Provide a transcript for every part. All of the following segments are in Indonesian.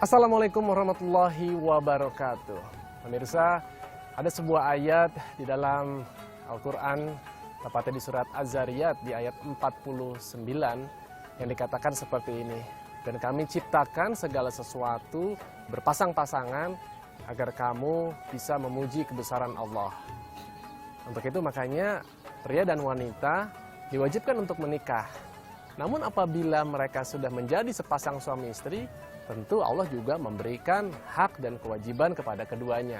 Assalamualaikum warahmatullahi wabarakatuh. Pemirsa, ada sebuah ayat di dalam Al-Quran, tepatnya di surat Az-Zariyat di ayat 49 yang dikatakan seperti ini. Dan kami ciptakan segala sesuatu berpasang-pasangan agar kamu bisa memuji kebesaran Allah. Untuk itu makanya pria dan wanita diwajibkan untuk menikah. Namun apabila mereka sudah menjadi sepasang suami istri, tentu Allah juga memberikan hak dan kewajiban kepada keduanya.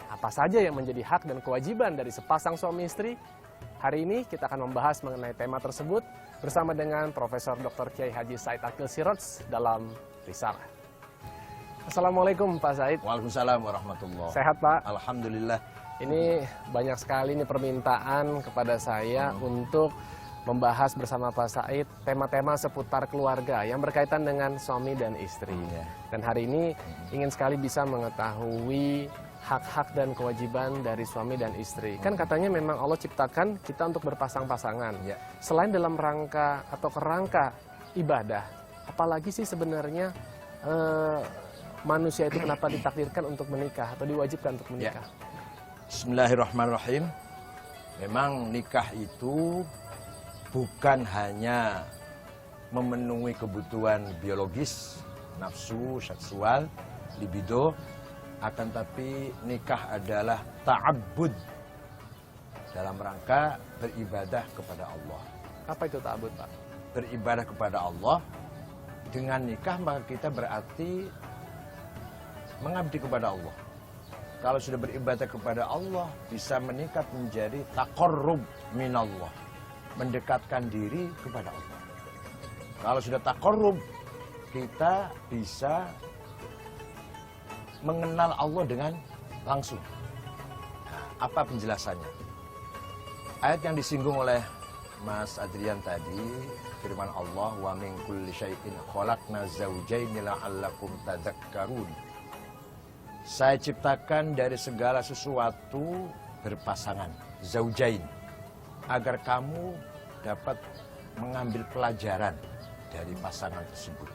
Apa saja yang menjadi hak dan kewajiban dari sepasang suami istri? Hari ini kita akan membahas mengenai tema tersebut bersama dengan Profesor Dr. Kiai Haji Said Akil Siraj dalam Risalah. Assalamualaikum Pak Said. Waalaikumsalam warahmatullahi. Sehat Pak? Alhamdulillah. Ini banyak sekali nih permintaan kepada saya untuk membahas bersama Pak Said tema-tema seputar keluarga yang berkaitan dengan suami dan istri. Dan hari ini ingin sekali bisa mengetahui hak-hak dan kewajiban dari suami dan istri. Kan katanya memang Allah ciptakan kita untuk berpasang-pasangan. Selain dalam rangka atau kerangka ibadah, apalagi sih sebenarnya manusia itu kenapa ditakdirkan untuk menikah atau diwajibkan untuk menikah? Bismillahirrahmanirrahim. Memang nikah itu bukan hanya memenuhi kebutuhan biologis, nafsu, seksual, libido, akan tapi nikah adalah ta'abbud dalam rangka beribadah kepada Allah. Apa itu ta'abbud, Pak? Beribadah kepada Allah, dengan nikah maka kita berarti mengabdi kepada Allah. Kalau sudah beribadah kepada Allah, bisa meningkat menjadi taqarrub minallah, mendekatkan diri kepada Allah. Kalau sudah taqarrub, kita bisa mengenal Allah dengan langsung. Nah, apa penjelasannya? Ayat yang disinggung oleh Mas Adrian tadi, firman Allah, wa min kulli syai'in khalaqna zawjaini la'allakum tadhakkarun. Saya ciptakan dari segala sesuatu berpasangan, zaujain, agar kamu dapat mengambil pelajaran dari pasangan tersebut.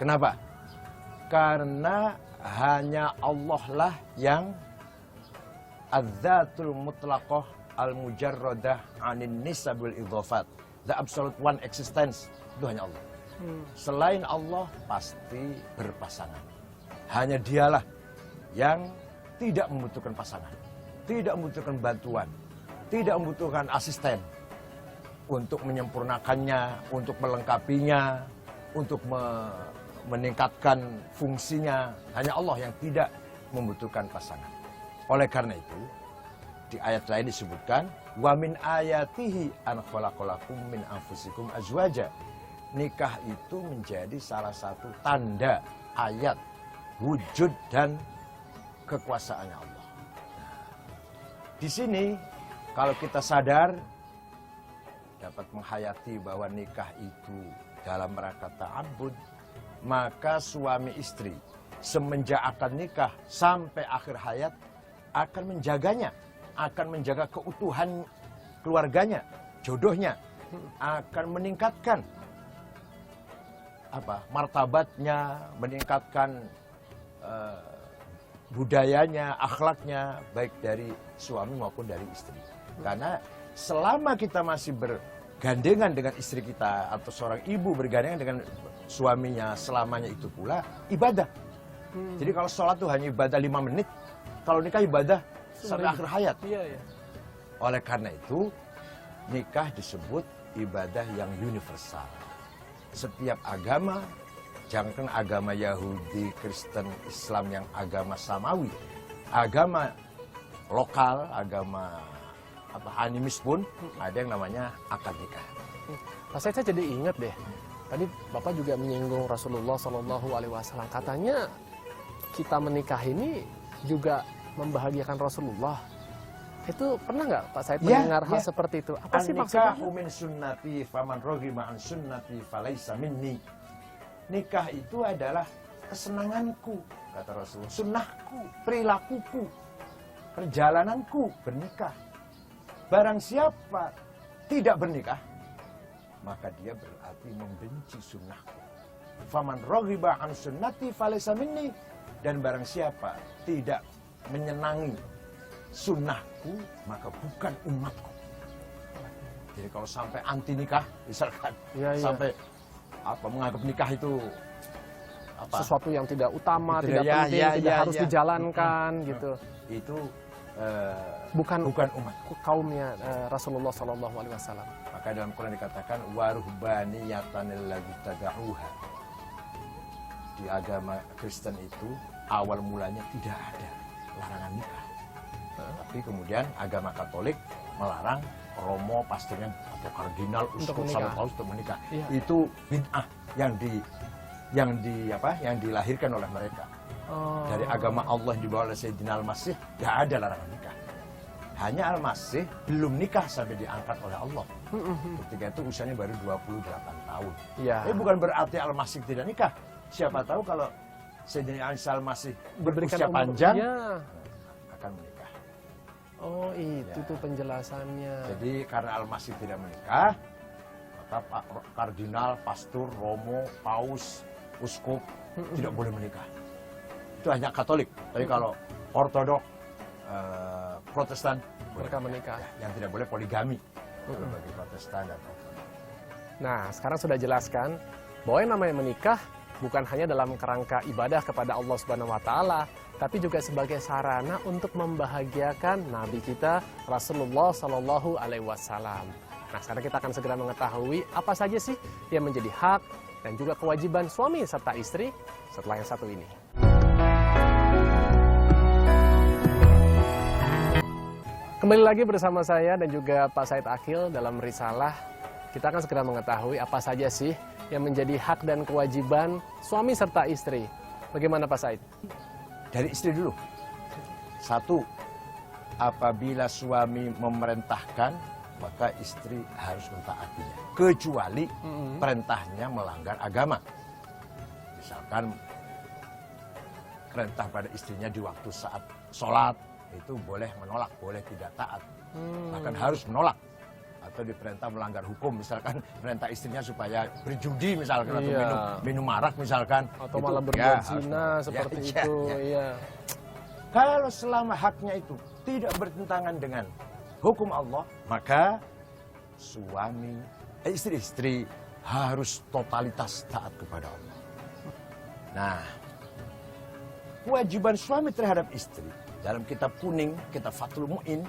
Kenapa? Karena hanya Allah lah yang adzatul mutlaqah al-mujarradah anin nisabul idhafat. The absolute one existence, itu hanya Allah. Selain Allah pasti berpasangan. Hanya dialah yang tidak membutuhkan pasangan, tidak membutuhkan bantuan, tidak membutuhkan asisten untuk menyempurnakannya, untuk melengkapinya, untuk meningkatkan fungsinya. Hanya Allah yang tidak membutuhkan pasangan. Oleh karena itu, di ayat lain disebutkan, wa min ayatihi an khalaqalakum min anfusikum azwaja. Nikah itu menjadi salah satu tanda ayat wujud dan kekuasaannya Allah. Di sini kalau kita sadar dapat menghayati bahwa nikah itu dalam rangka ta'abbud, maka suami istri semenjak akan nikah sampai akhir hayat akan menjaganya, akan menjaga keutuhan keluarganya, jodohnya, akan meningkatkan martabatnya, meningkatkan budayanya, akhlaknya, baik dari suami maupun dari istri. Karena selama kita masih bergandengan dengan istri kita, atau seorang ibu bergandengan dengan suaminya, selamanya itu pula ibadah. Jadi kalau sholat itu hanya ibadah 5 menit, kalau nikah ibadah sampai akhir hayat. Oleh karena itu, nikah disebut ibadah yang universal. Setiap agama, jangankan agama Yahudi, Kristen, Islam yang agama samawi, agama lokal, agama animis pun ada yang namanya akad nikah. Pak Said, saya jadi ingat deh. Tadi Bapak juga menyinggung Rasulullah SAW. Katanya kita menikah ini juga membahagiakan Rasulullah. Itu pernah nggak Pak Said mendengar hal seperti itu? Apa sih maksudnya? An-nikahu min sunnati faman raghima an sunnati falaysa minni. Nikah itu adalah kesenanganku, kata Rasulullah. Sunnahku, perilakuku, perjalananku bernikah. Barang siapa tidak bernikah, maka dia berarti membenci sunnahku. Faman raghiba an sunnati falaysa minni. Dan barang siapa tidak menyenangi sunnahku, maka bukan umatku. Jadi kalau sampai anti nikah, misalkan, sampai menganggap nikah itu sesuatu yang tidak utama, tidak penting, tidak harus dijalankan, gitu. Itu bukan umat kaumnya Rasulullah Sallallahu Alaihi Wasallam. Maka dalam Quran dikatakan waruhbaniyatan allati tad'uha. Di agama Kristen itu awal mulanya tidak ada larangan nikah. Tapi kemudian agama Katolik melarang romo, pastoren atau kardinal, uskup sampai paus untuk menikah. Itu bid'ah yang dilahirkan oleh mereka. Dari agama Allah yang dibawa oleh Sayyidina Al-Masih tidak ada larangan nikah. Hanya Al-Masih belum nikah sampai diangkat oleh Allah. Ketika itu usianya baru 28 tahun. Tapi bukan berarti Al-Masih tidak nikah. Siapa tahu kalau Sayyidina Al-Masih berusia panjang akan menikah. Oh, itu tuh penjelasannya. Jadi karena Al-Masih tidak menikah, maka kardinal, pastor, romo, paus, uskup tidak boleh menikah. Itu hanya Katolik. Tapi kalau Ortodok, Protestan, mereka menikah. Yang tidak boleh poligami bagi Protestan dan Ortodok. Nah, sekarang sudah jelaskan bahwa yang namanya menikah bukan hanya dalam kerangka ibadah kepada Allah Subhanahu wa taala, tapi juga sebagai sarana untuk membahagiakan nabi kita Rasulullah Sallallahu Alaihi Wasallam. Nah, sekarang kita akan segera mengetahui apa saja sih yang menjadi hak dan juga kewajiban suami serta istri setelah yang satu ini. Kembali lagi bersama saya dan juga Pak Said Akil dalam Risalah. Kita akan segera mengetahui apa saja sih yang menjadi hak dan kewajiban suami serta istri. Bagaimana Pak Said? Dari istri dulu. Satu, apabila suami memerintahkan, maka istri harus mentaatinya. Kecuali perintahnya melanggar agama. Misalkan perintah pada istrinya di waktu saat sholat, itu boleh menolak, boleh tidak taat. Bahkan harus menolak. Atau diperintah melanggar hukum, misalkan perintah istrinya supaya berjudi misalkan, atau minum arak misalkan, atau malah berbuat zina seperti itu. Kalau selama haknya itu tidak bertentangan dengan hukum Allah, maka istri harus totalitas taat kepada Allah. Nah, kewajiban suami terhadap istri dalam kitab kuning, kitab Fathul Mu'in,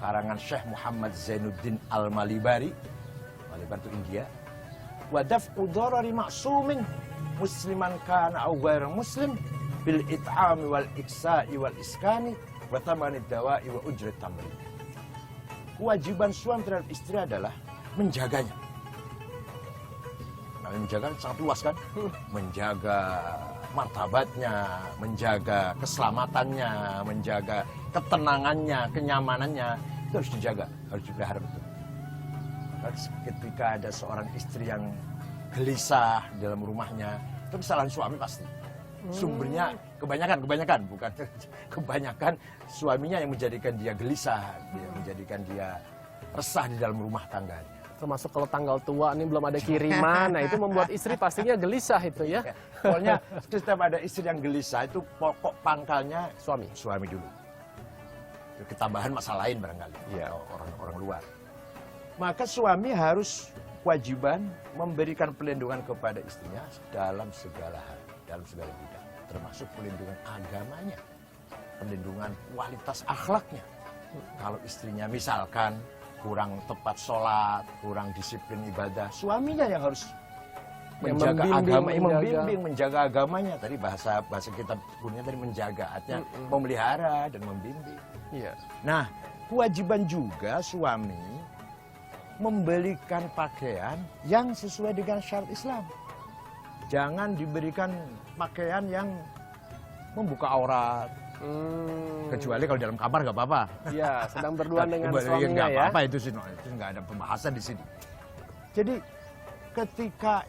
karangan Syekh Muhammad Zainuddin Al-Malibari, Malibari itu India, wa daf'u dharari ma'sumin musliman kana aw ghairu muslim bil it'ami wal iksa'i wal iskani wa tamani dawa'i wa ujrat tamrin. Kewajiban suami terhadap istri adalah menjaganya. Nah, menjaga sangat luas kan? Menjaga martabatnya, menjaga keselamatannya, menjaga ketenangannya, kenyamanannya, itu harus dijaga, harus dipelihara betul. Ketika ada seorang istri yang gelisah dalam rumahnya, itu kesalahan suami pasti. Sumbernya kebanyakan bukan kebanyakan suaminya yang menjadikan dia gelisah, menjadikan dia resah di dalam rumah tangganya. Termasuk kalau tanggal tua ini belum ada kiriman, nah itu membuat istri pastinya gelisah itu ya. Pokoknya setiap ada istri yang gelisah itu pokok pangkalnya suami dulu. Ketambahan masalah lain barangkali, orang luar. Maka suami harus kewajiban memberikan perlindungan kepada istrinya dalam segala hal, dalam segala bidang, termasuk perlindungan agamanya, perlindungan kualitas akhlaknya. Kalau istrinya misalkan kurang tepat sholat, kurang disiplin ibadah, suaminya yang harus menjaga agama, membimbing, menjaga agamanya. Tadi bahasa kita punya tadi menjaga, artinya memelihara dan membimbing. Nah, kewajiban juga suami membelikan pakaian yang sesuai dengan syariat Islam. Jangan diberikan pakaian yang membuka aurat. Kecuali kalau dalam kamar nggak apa-apa. Iya, sedang berduaan dengan suaminya nggak apa-apa itu sih, itu nggak ada pembahasan di sini. Jadi ketika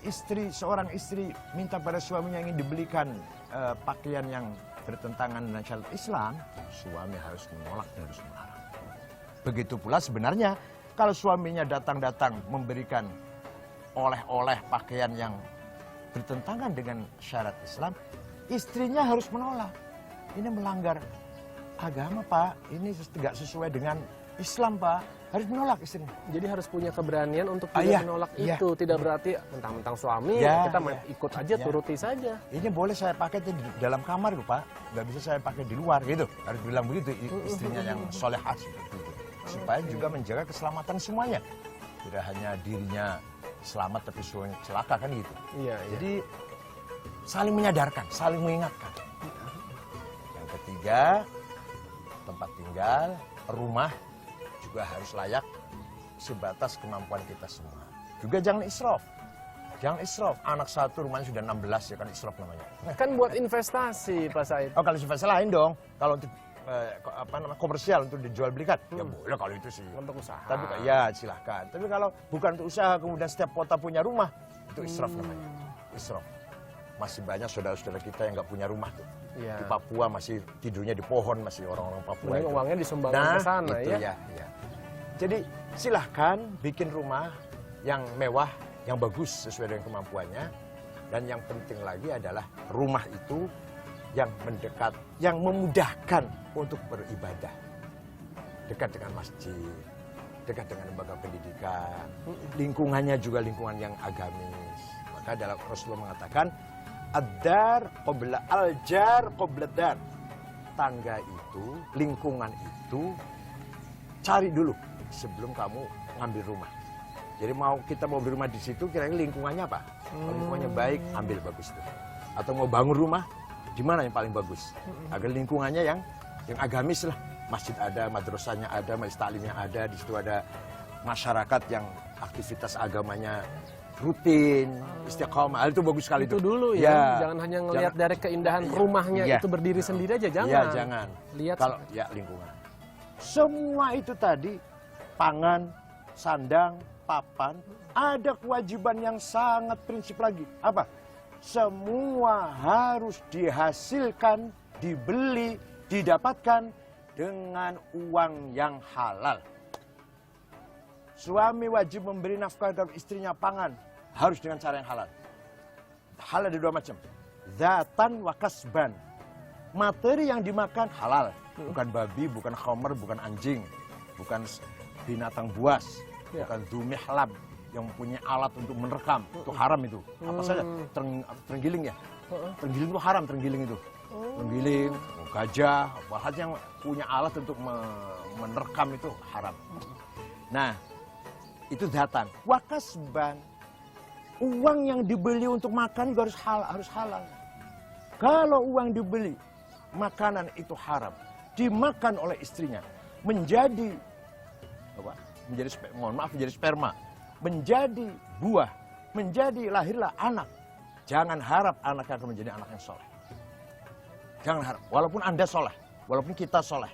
seorang istri minta pada suaminya ingin dibelikan pakaian yang bertentangan dengan syariat Islam, suami harus menolak dan harus melarang. Begitu pula sebenarnya kalau suaminya datang memberikan oleh-oleh pakaian yang bertentangan dengan syariat Islam, istrinya harus menolak. Ini melanggar agama, Pak. Ini tidak sesuai dengan Islam, Pak. Harus menolak istrinya. Jadi harus punya keberanian untuk Iya, menolak iya. itu. Tidak berarti mentang-mentang suami, Ya, kita ya. ikut aja, Ya. turuti saja. Ini boleh saya pakai di dalam kamar loh, Pak. Nggak bisa saya pakai di luar gitu. Harus bilang begitu istrinya yang solehah seperti itu. Supaya juga menjaga keselamatan semuanya. Tidak hanya dirinya selamat tapi suaminya celaka kan gitu. Iya, Jadi saling menyadarkan, saling mengingatkan. Yang ketiga, tempat tinggal, rumah juga harus layak sebatas kemampuan kita semua. Juga jangan israf. Jangan israf. Anak satu rumahnya sudah 16 ya kan israf namanya. kan buat investasi, Pak Said. Oh kalau investasi lain dong. Kalau untuk komersial untuk dijual belikan, ya boleh kalau itu sih. Untuk usaha. Tapi ya silahkan. Tapi kalau bukan untuk usaha kemudian setiap kota punya rumah, itu israf namanya. Israf. Masih banyak saudara-saudara kita yang nggak punya rumah tuh. Iya. Di Papua masih tidurnya di pohon, masih orang-orang Papua Mending itu. uangnya disumbangkan ke sana itu ya. ya. Jadi silahkan bikin rumah yang mewah, yang bagus sesuai dengan kemampuannya. Dan yang penting lagi adalah rumah itu yang mendekat, yang memudahkan untuk beribadah. Dekat dengan masjid, dekat dengan lembaga pendidikan, lingkungannya juga lingkungan yang agamis. Maka dalam Rasulullah mengatakan, ad-dar qabla al-jar qabla dar. Tangga itu, lingkungan itu, cari dulu sebelum kamu ngambil rumah. Jadi kita mau beli rumah di situ, kira-kira lingkungannya apa? Kalau lingkungannya baik, ambil bagus itu. Atau mau bangun rumah, di mana yang paling bagus? Agar lingkungannya yang agamis lah. Masjid ada, madrasahnya ada, majelis taklimnya ada, di situ ada masyarakat yang aktivitas agamanya rutin, istiqomah. Itu bagus sekali Itu dulu ya. Ya. Jangan hanya ngelihat dari keindahan rumahnya Iya. itu berdiri sendiri aja, jangan. Iya, jangan. Lihat Kalau ya lingkungan. Semua itu tadi pangan, sandang, papan, ada kewajiban yang sangat prinsip lagi. Apa? Semua harus dihasilkan, dibeli, didapatkan dengan uang yang halal. Suami wajib memberi nafkah terhadap istrinya pangan, harus dengan cara yang halal. Halal ada dua macam. Zatan wa kasban. Materi yang dimakan halal. Bukan babi, bukan khamar, bukan anjing, bukan binatang buas, bukan dumihlab yang punya alat untuk merekam. Itu haram itu. Apa saja? Terenggiling ya? Terenggiling itu haram, terenggiling itu. Terenggiling, gajah, apa yang punya alat untuk merekam itu haram. Nah, itu zatan. Wakasban. Uang yang dibeli untuk makan juga harus halal. Kalau uang dibeli, makanan itu haram, dimakan oleh istrinya, menjadi sperma, menjadi buah, menjadi lahirlah anak. Jangan harap anaknya akan menjadi anak yang soleh. Jangan harap, walaupun Anda soleh, walaupun kita soleh,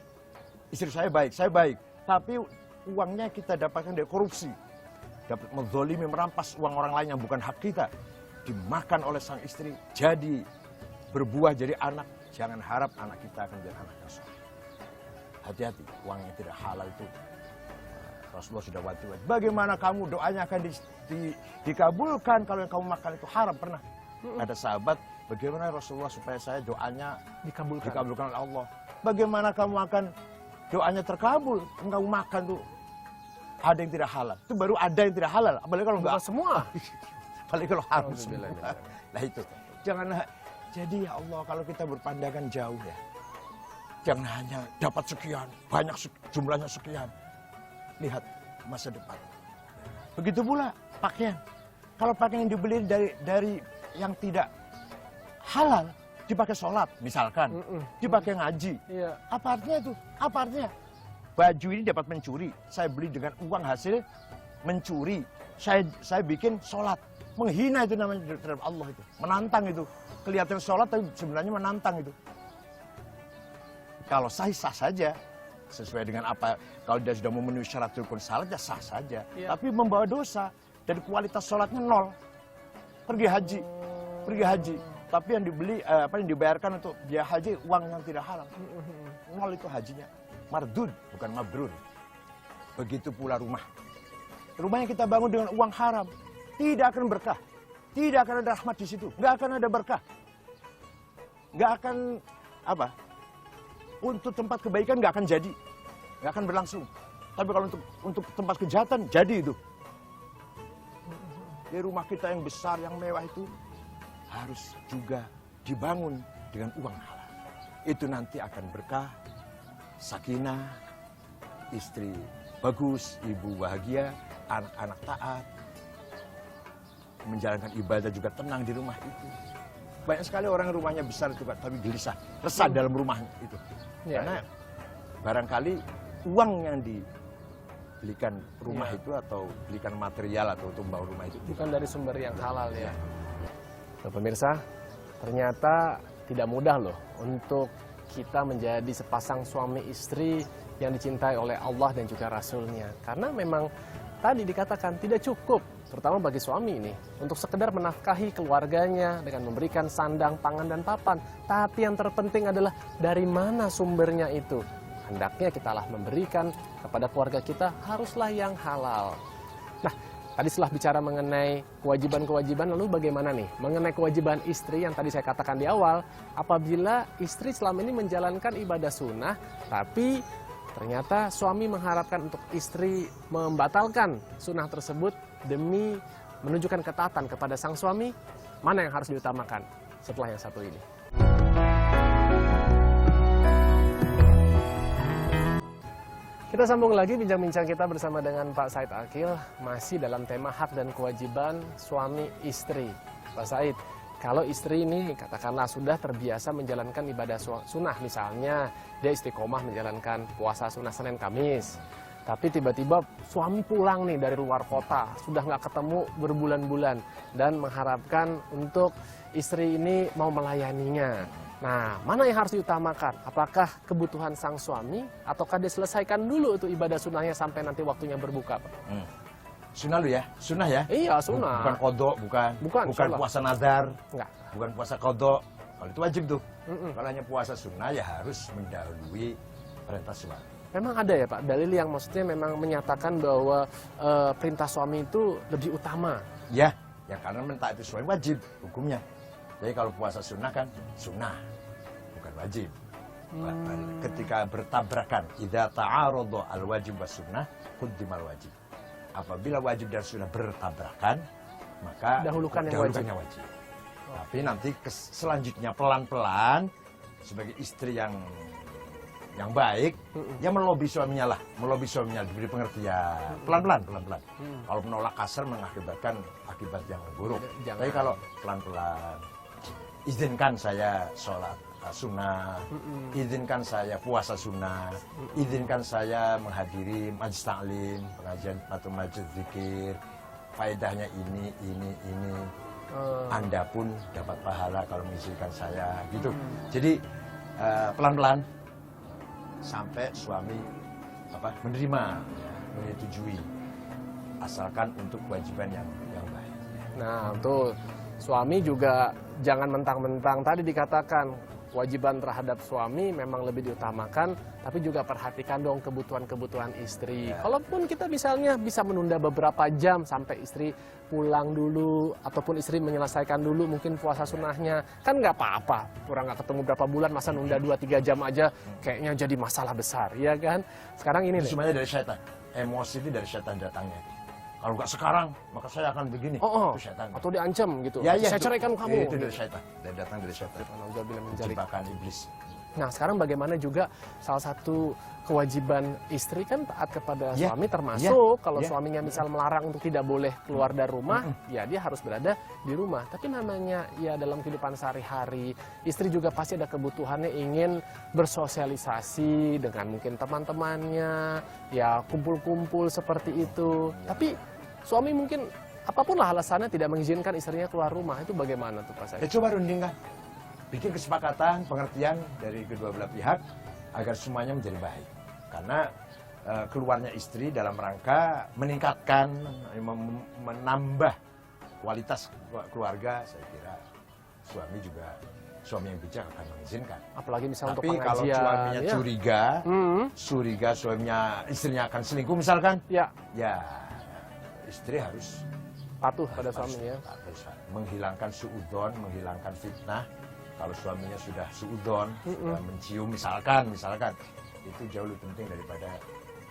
istri saya baik, tapi uangnya kita dapatkan dari korupsi, dapat menzolimi, merampas uang orang lain yang bukan hak kita, dimakan oleh sang istri, jadi berbuah jadi anak. Jangan harap anak kita akan menjadi anak yang soleh. Hati-hati, uang yang tidak halal itu. Rasulullah sudah wanti-wanti. Bagaimana kamu doanya akan dikabulkan kalau yang kamu makan itu haram? Pernah ada sahabat, bagaimana Rasulullah supaya saya doanya dikabulkan oleh Allah? Bagaimana kamu akan doanya terkabul? Engkau makan tuh ada yang tidak halal. Itu baru ada yang tidak halal. Apalagi kalau enggak semua. Apalagi kalau haram semua. Nah itu. Jangan. Jadi ya Allah, kalau kita berpandangan jauh ya, jangan hanya dapat sekian, banyak jumlahnya sekian. Lihat masa depan. Begitu pula pakaian. Kalau pakaian yang dibeli dari yang tidak halal, dipakai sholat misalkan, dipakai ngaji. Iya. Apa artinya itu? Apa artinya? Baju ini dapat mencuri. Saya beli dengan uang hasil mencuri. Saya bikin sholat. Menghina itu namanya terhadap Allah itu. Menantang itu. Kelihatan sholat tapi sebenarnya menantang itu. Kalau sah saja. Sesuai dengan apa, kalau dia sudah memenuhi syarat rukun salat ya sah saja. Ya. Tapi membawa dosa. Dan kualitas sholatnya nol. Pergi haji. Tapi yang dibeli, yang dibayarkan untuk biaya haji, uang yang tidak halal. Nol itu hajinya. Mardud, bukan mabrur. Begitu pula rumah. Rumah yang kita bangun dengan uang haram, tidak akan berkah. Tidak akan ada rahmat di situ, nggak akan ada berkah. Nggak akan apa? Untuk tempat kebaikan nggak akan jadi, nggak akan berlangsung. Tapi kalau untuk tempat kejahatan jadi itu. Di rumah kita yang besar, yang mewah itu harus juga dibangun dengan uang halal. Itu nanti akan berkah, sakinah, istri bagus, ibu bahagia, anak-anak taat, menjalankan ibadah juga tenang di rumah itu. Banyak sekali orang rumahnya besar juga tapi gelisah, resah dalam rumahnya itu. Ya, Karena barangkali uang yang dibelikan rumah itu atau belikan material atau untuk membangun rumah itu bukan dari sumber yang halal ya. Nah, pemirsa, ternyata tidak mudah loh untuk kita menjadi sepasang suami istri yang dicintai oleh Allah dan juga Rasulnya. Karena memang tadi dikatakan tidak cukup, terutama bagi suami ini, untuk sekedar menafkahi keluarganya dengan memberikan sandang, pangan, dan papan. Tapi yang terpenting adalah dari mana sumbernya itu. Hendaknya kitalah memberikan kepada keluarga kita haruslah yang halal. Nah, tadi setelah bicara mengenai kewajiban-kewajiban, lalu bagaimana nih mengenai kewajiban istri yang tadi saya katakan di awal, apabila istri selama ini menjalankan ibadah sunnah, tapi ternyata suami mengharapkan untuk istri membatalkan sunnah tersebut demi menunjukkan ketaatan kepada sang suami, mana yang harus diutamakan setelah yang satu ini? Kita sambung lagi bincang-bincang kita bersama dengan Pak Said Akil, masih dalam tema hak dan kewajiban suami istri. Pak Said, kalau istri ini katakanlah sudah terbiasa menjalankan ibadah sunnah, misalnya dia istiqomah menjalankan puasa sunnah Senin Kamis, tapi tiba-tiba suami pulang nih dari luar kota, sudah nggak ketemu berbulan-bulan, dan mengharapkan untuk istri ini mau melayaninya. Nah, mana yang harus diutamakan? Apakah kebutuhan sang suami, ataukah dia selesaikan dulu itu ibadah sunnahnya sampai nanti waktunya berbuka, Pak? Sunnah lu ya? Sunnah ya? Iya, sunnah. Bukan kodok, bukan puasa nadar, Enggak. bukan puasa kodok. Kalau itu wajib tuh. Kalau hanya puasa sunnah ya harus mendahului perintah suami. Memang ada ya Pak, dalil yang maksudnya memang menyatakan bahwa perintah suami itu lebih utama. Ya karena mentaati suami wajib hukumnya. Jadi kalau puasa sunnah kan sunnah, bukan wajib. Ketika bertabrakan, idza ta'arada al-wajib was sunnah, quddimal wajib. Apabila wajib dan sunnah bertabrakan, maka dahulukan yang wajib. Tapi nanti selanjutnya pelan-pelan sebagai istri yang baik, dia melobi suaminya diberi pengertian, pelan-pelan. Kalau menolak kasar mengakibatkan akibat yang buruk. Tapi kalau pelan-pelan, izinkan saya sholat sunnah, izinkan saya puasa sunnah, izinkan saya menghadiri majelis taklim, pengajian atau majelis zikir, faedahnya ini. Anda pun dapat pahala kalau mengizinkan saya, gitu. Jadi pelan-pelan sampai suami menerima, menyetujui, asalkan untuk kewajiban yang baik. Nah, betul. Suami juga jangan mentang-mentang tadi dikatakan kewajiban terhadap suami memang lebih diutamakan, tapi juga perhatikan dong kebutuhan-kebutuhan istri. Ya. Kalaupun kita misalnya bisa menunda beberapa jam sampai istri pulang dulu, ataupun istri menyelesaikan dulu mungkin puasa sunnahnya, kan nggak apa-apa. Kurang nggak ketemu berapa bulan, masa nunda 2-3 jam aja kayaknya jadi masalah besar, ya kan? Sekarang ini itu semuanya dari syaitan. Emosi itu dari syaitan datangnya. Kalau nggak sekarang, maka saya akan begini. Itu syaitan. Atau diancam gitu. Ya, saya ceraikan kamu. Itu dari syaitan. Datang dari syaitan. Jebakan iblis. Nah, sekarang bagaimana juga salah satu kewajiban istri kan taat kepada suami, termasuk kalau suaminya misal melarang untuk tidak boleh keluar dari rumah, ya dia harus berada di rumah. Tapi namanya ya dalam kehidupan sehari-hari, istri juga pasti ada kebutuhannya ingin bersosialisasi dengan mungkin teman-temannya, ya kumpul-kumpul seperti itu. Tapi suami mungkin apapun lah alasannya tidak mengizinkan istrinya keluar rumah, itu bagaimana tuh Pak Said? Ya coba rundingkan. Bikin kesepakatan, pengertian dari kedua belah pihak agar semuanya menjadi baik. Karena keluarnya istri dalam rangka meningkatkan, menambah kualitas keluarga, saya kira suami yang bijak akan mengizinkan. Apalagi misalnya untuk Tapi pengajian. kalau suaminya curiga istrinya akan selingkuh misalkan, ya istri harus patuh pada suaminya. Menghilangkan suudzon, menghilangkan fitnah. Kalau suaminya sudah suudzon, sudah mencium misalkan, itu jauh lebih penting daripada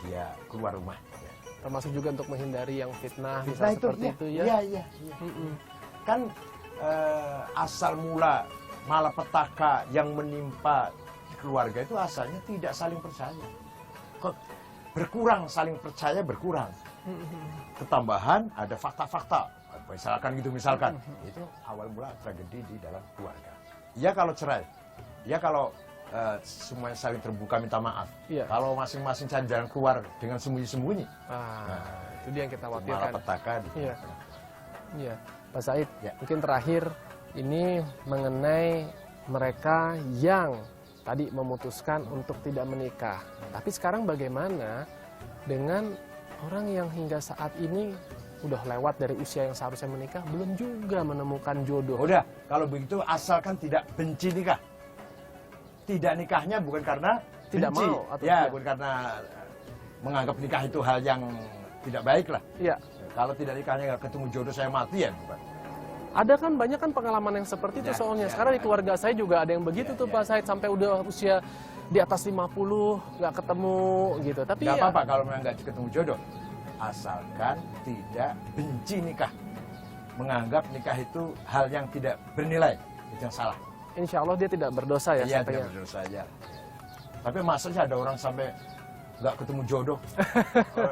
dia keluar rumah. Ya. Termasuk juga untuk menghindari yang fitnah, Fitnah misal seperti itu ya. Iya. Kan asal mula malapetaka yang menimpa keluarga itu asalnya tidak saling percaya. Kok saling percaya berkurang. Ketambahan ada fakta-fakta. Misalkan itu awal mula tragedi di dalam keluarga. Ya kalau cerai, ya kalau semuanya saling terbuka minta maaf. Iya. Kalau masing-masing cari jalan keluar dengan sembunyi-sembunyi, Itu dia yang kita khawatirkan. malapetaka di Iya. Iya, Pak Said, Ya. mungkin terakhir ini mengenai mereka yang tadi memutuskan untuk tidak menikah. Tapi sekarang bagaimana dengan orang yang hingga saat ini udah lewat dari usia yang seharusnya menikah, belum juga menemukan jodoh? Udah, kalau begitu asalkan tidak benci nikah. Tidak nikahnya bukan karena Tidak benci. mau atau Ya, tidak? bukan karena menganggap nikah itu hal yang tidak baik lah. Iya. Kalau tidak nikahnya nggak ketemu jodoh saya mati ya, bukan. Ada kan banyak kan pengalaman yang seperti itu Ya, soalnya. ya, Sekarang di ya. keluarga saya juga ada yang begitu Ya, tuh ya. Pak Said, sampai udah usia di atas 50 nggak ketemu gitu. Tapi Nggak ya, apa-apa kalau memang nggak ketemu jodoh. Asalkan tidak benci nikah. Menganggap nikah itu hal yang tidak bernilai. Itu yang salah. insya Allah dia tidak berdosa ya Iya, sampainya. tidak berdosa aja. Tapi masa sih ada orang sampai nggak ketemu jodoh?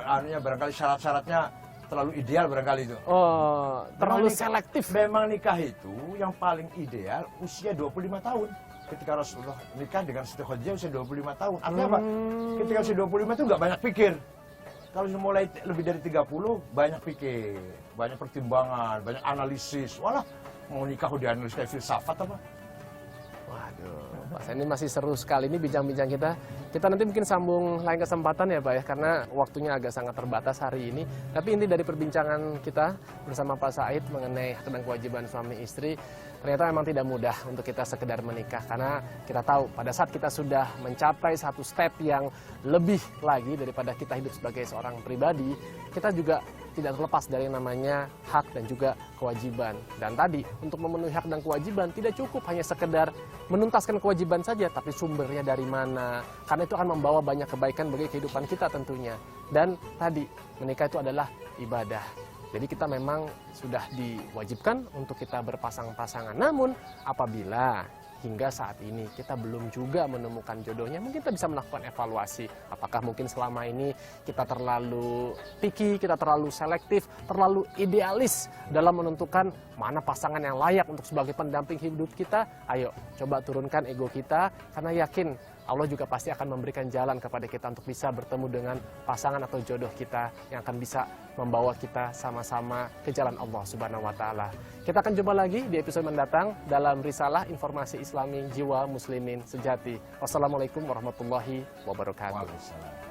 Anunya barangkali syarat-syaratnya terlalu ideal barangkali itu. Oh, terlalu Memang nikah- selektif. Memang nikah itu yang paling ideal usia 25 tahun. Ketika Rasulullah nikah dengan Siti Khadijah usia 25 tahun. Artinya apa? Ketika usia 25 itu nggak banyak pikir. Kalau sudah mulai lebih dari 30, banyak pikir. Banyak pertimbangan, banyak analisis. Walah, mau nikah udah analisis kayak filsafat apa? Waduh, Pak Said, ini masih seru sekali ini bincang-bincang kita. Kita nanti mungkin sambung lain kesempatan ya Pak ya, karena waktunya agak sangat terbatas hari ini. Tapi inti dari perbincangan kita bersama Pak Said mengenai hak dan kewajiban suami istri, ternyata memang tidak mudah untuk kita sekedar menikah. Karena kita tahu pada saat kita sudah mencapai satu step yang lebih lagi daripada kita hidup sebagai seorang pribadi, kita juga tidak terlepas dari yang namanya hak dan juga kewajiban. Dan tadi, untuk memenuhi hak dan kewajiban tidak cukup hanya sekedar menuntaskan kewajiban saja, tapi sumbernya dari mana. Karena itu akan membawa banyak kebaikan bagi kehidupan kita tentunya. Dan tadi, menikah itu adalah ibadah. Jadi kita memang sudah diwajibkan untuk kita berpasang-pasangan. Namun, apabila hingga saat ini kita belum juga menemukan jodohnya, mungkin kita bisa melakukan evaluasi. Apakah mungkin selama ini kita terlalu picky, kita terlalu selektif, terlalu idealis dalam menentukan mana pasangan yang layak untuk sebagai pendamping hidup kita? Ayo, coba turunkan ego kita, karena yakin Allah juga pasti akan memberikan jalan kepada kita untuk bisa bertemu dengan pasangan atau jodoh kita yang akan bisa membawa kita sama-sama ke jalan Allah Subhanahu wa Ta'ala. Kita akan jumpa lagi di episode mendatang dalam risalah informasi Islami jiwa muslimin sejati. Wassalamualaikum warahmatullahi wabarakatuh. Waalaikumsalam.